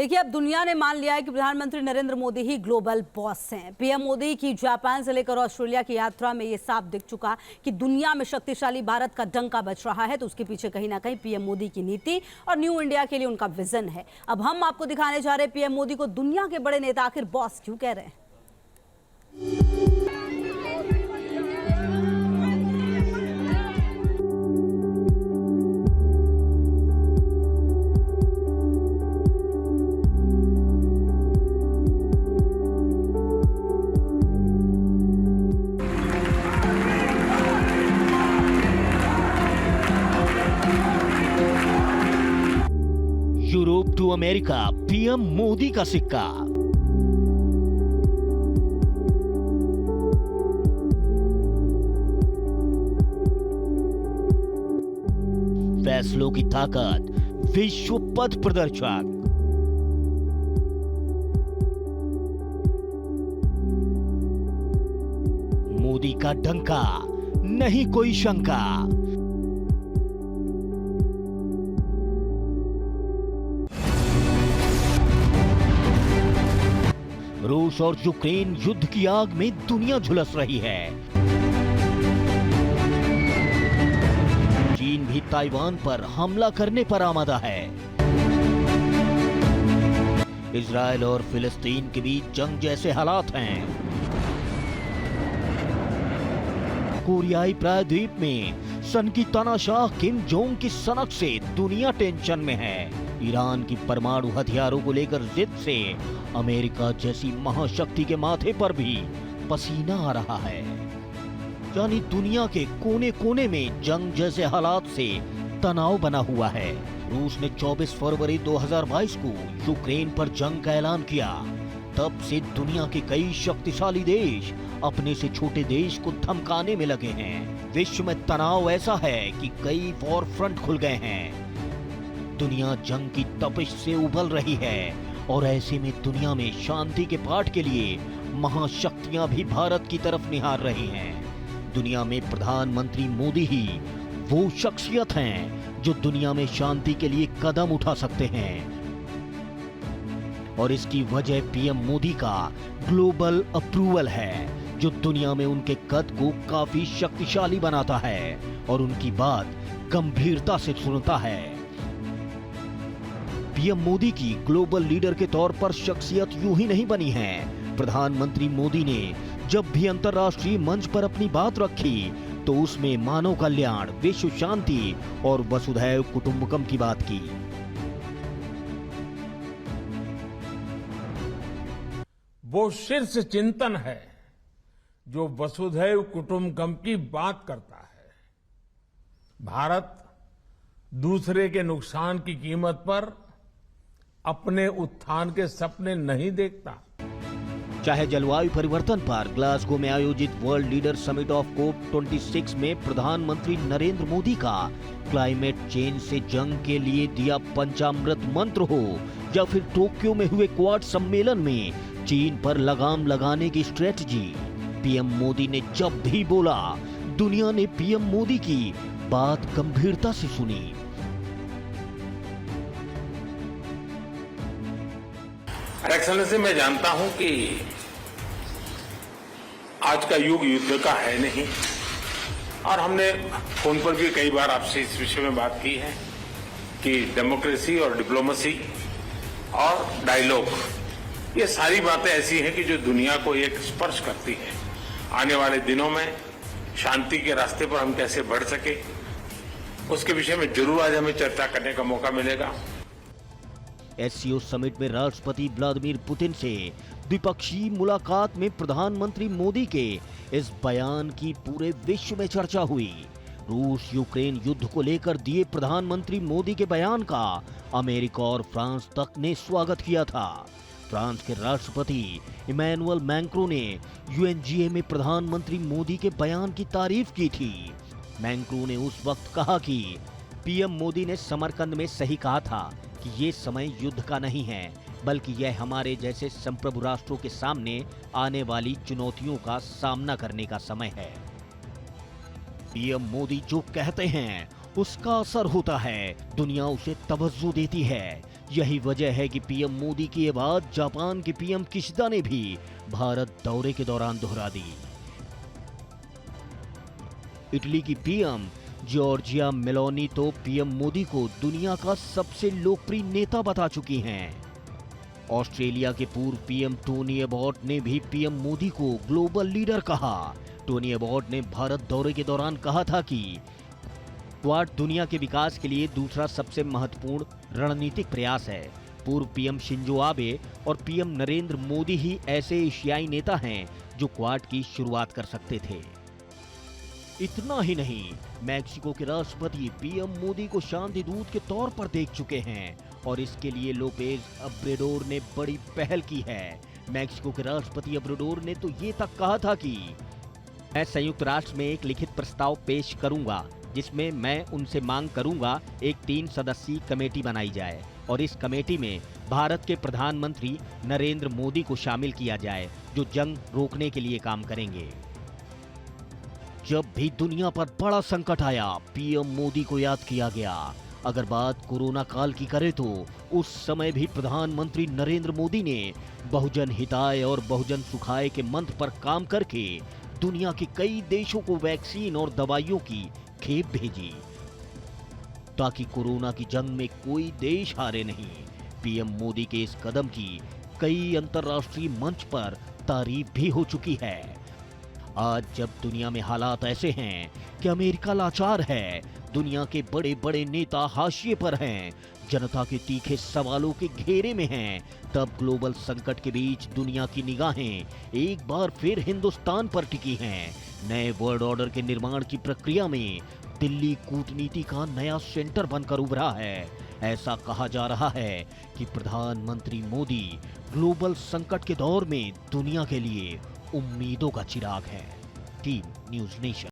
देखिए, अब दुनिया ने मान लिया है कि प्रधानमंत्री नरेंद्र मोदी ही ग्लोबल बॉस हैं। पीएम मोदी की जापान से लेकर ऑस्ट्रेलिया की यात्रा में ये साफ दिख चुका कि दुनिया में शक्तिशाली भारत का डंका बज रहा है, तो उसके पीछे कहीं ना कहीं पीएम मोदी की नीति और न्यू इंडिया के लिए उनका विजन है। अब हम आपको दिखाने जा रहे हैं पीएम मोदी को दुनिया के बड़े नेता आखिर बॉस क्यों कह रहे हैं। Europe to America, PM Modi का सिक्का। फैसलों की ताकत, विश्व पथ प्रदर्शक। मोदी का डंका, नहीं कोई शंका। रूस और यूक्रेन युद्ध की आग में दुनिया झुलस रही है। चीन भी ताइवान पर हमला करने पर आमादा है। इजरायल और फिलिस्तीन के बीच जंग जैसे हालात हैं। कोरियाई प्रायद्वीप में सन की तानाशाह किम जोंग की सनक से दुनिया टेंशन में है। ईरान की परमाणु हथियारों को लेकर जिद से अमेरिका जैसी महाशक्ति के माथे पर भी पसीना आ रहा है। यानी दुनिया के कोने कोने में जंग जैसे हालात से तनाव बना हुआ है। रूस ने 24 फरवरी 2022 को यूक्रेन पर जंग का ऐलान किया। तब से दुनिया के कई शक्तिशाली देश अपने से छोटे देश को धमकाने में लगे हैं। विश्व में तनाव ऐसा है कि कई वॉर फ्रंट खुल गए हैं। दुनिया जंग की तपिश से उबल रही है और ऐसे में दुनिया में शांति के पाठ के लिए महाशक्तियां भी भारत की तरफ निहार रही हैं। दुनिया में प्रधानमंत्री मोदी ही वो शख्सियत हैं जो दुनिया में शांति के लिए कदम उठा सकते हैं। और इसकी वजह पीएम मोदी का ग्लोबल अप्रूवल है, जो दुनिया में उनके कद को काफी शक्तिशाली बनाता है और उनकी बात गंभीरता से सुनता है। पीएम मोदी की ग्लोबल लीडर के तौर पर शख्सियत यूं ही नहीं बनी है। प्रधानमंत्री मोदी ने जब भी अंतर्राष्ट्रीय मंच पर अपनी बात रखी तो उसमें मानव कल्याण, विश्व शांति और वसुधैव कुटुंबकम की बात की। वो शीर्ष चिंतन है जो वसुधैव कुटुंबकम की बात करता है। भारत दूसरे के नुकसान की कीमत पर अपने उत्थान के सपने नहीं देखता। चाहे जलवायु परिवर्तन पर ग्लासगो में आयोजित वर्ल्ड लीडर समिट ऑफ कोप 26 में प्रधानमंत्री नरेंद्र मोदी का क्लाइमेट चेंज से जंग के लिए दिया पंचामृत मंत्र हो, या फिर टोक्यो में हुए क्वाड सम्मेलन में चीन पर लगाम लगाने की स्ट्रेटजी, पीएम मोदी ने जब भी बोला, दुनिया ने पीएम मोदी की बात गंभीरता से सुनी। एक्सेलेंसी, मैं जानता हूं कि आज का युग युद्ध का है नहीं, और हमने फोन पर भी कई बार आपसे इस विषय में बात की है कि डेमोक्रेसी और डिप्लोमेसी और डायलॉग, ये सारी बातें ऐसी हैं कि जो दुनिया को एक स्पर्श करती है। आने वाले दिनों में शांति के रास्ते पर हम कैसे बढ़ सके, उसके विषय में जरूर आज हमें चर्चा करने का मौका मिलेगा। एससीओ समिट में राष्ट्रपति व्लादिमीर पुतिन से द्विपक्षीय मुलाकात में प्रधानमंत्री मोदी के इस बयान की पूरे विश्व में चर्चा हुई। रूस यूक्रेन युद्ध को लेकर दिए प्रधानमंत्री मोदी के बयान का अमेरिका और फ्रांस तक ने स्वागत किया था। फ्रांस के राष्ट्रपति इमैनुअल मैक्रों ने यूएनजीए में प्रधानमंत्री मोदी के बयान की तारीफ की थी। मैक्रों ने उस वक्त कहा कि पीएम मोदी ने समरकंद में सही कहा था कि ये समय युद्ध का नहीं है, बल्कि यह हमारे जैसे संप्रभु राष्ट्रों के सामने आने वाली चुनौतियों का सामना करने का समय है। पीएम मोदी जो कहते हैं उसका असर होता है, दुनिया उसे तवज्जो देती है। यही वजह है कि पीएम मोदी की ये बात जापान के पीएम किशिदा ने भी भारत दौरे के दौरान दोहरा दी। इटली की पीएम जॉर्जिया मेलोनी तो पीएम मोदी को दुनिया का सबसे लोकप्रिय नेता बता चुकी हैं। ऑस्ट्रेलिया के पूर्व पीएम टोनी एबॉट ने भी पीएम मोदी को ग्लोबल लीडर कहा। टोनी एबॉट ने भारत दौरे के दौरान कहा था कि क्वाड दुनिया के विकास के लिए दूसरा सबसे महत्वपूर्ण रणनीतिक प्रयास है। पूर्व पीएम शिंजो आबे और पीएम नरेंद्र मोदी ही ऐसे एशियाई नेता हैं जो क्वाड की शुरुआत कर सकते थे। इतना ही नहीं, मैक्सिको के राष्ट्रपति पीएम मोदी को शांति दूत के तौर पर देख चुके हैं और इसके लिए लोपेज ओब्राडोर ने बड़ी पहल की है। मैक्सिको के राष्ट्रपति ओब्राडोर ने तो ये तक कहा था कि मैं संयुक्त राष्ट्र में एक लिखित प्रस्ताव पेश करूंगा जिसमें मैं उनसे मांग करूंगा एक 3 सदस्यीय कमेटी बनाई जाए और इस कमेटी में भारत के प्रधानमंत्री नरेंद्र मोदी को शामिल किया जाए जो जंग रोकने के लिए काम करेंगे। जब भी दुनिया पर बड़ा संकट आया, पीएम मोदी को याद किया गया। अगर बात कोरोना काल की करें तो उस समय भी प्रधानमंत्री नरेंद्र मोदी ने बहुजन हिताय और बहुजन सुखाय के मंत्र पर काम करके दुनिया के कई देशों को वैक्सीन और दवाइयों की खेप भेजी ताकि कोरोना की जंग में कोई देश हारे नहीं। पीएम मोदी के इस कदम की कई अंतर्राष्ट्रीय मंच पर तारीफ भी हो चुकी है। आज जब दुनिया में हालात ऐसे हैं कि अमेरिका लाचार है, दुनिया के बड़े बड़े नेता हाशिए पर हैं, जनता के तीखे सवालों के घेरे में हैं, तब ग्लोबल संकट के बीच दुनिया की निगाहें एक बार फिर हिंदुस्तान पर टिकी हैं। नए वर्ल्ड ऑर्डर के निर्माण की प्रक्रिया में दिल्ली कूटनीति का नया सेंटर बनकर उभरा है। ऐसा कहा जा रहा है कि प्रधानमंत्री मोदी ग्लोबल संकट के दौर में दुनिया के लिए उम्मीदों का चिराग है। Team news nation.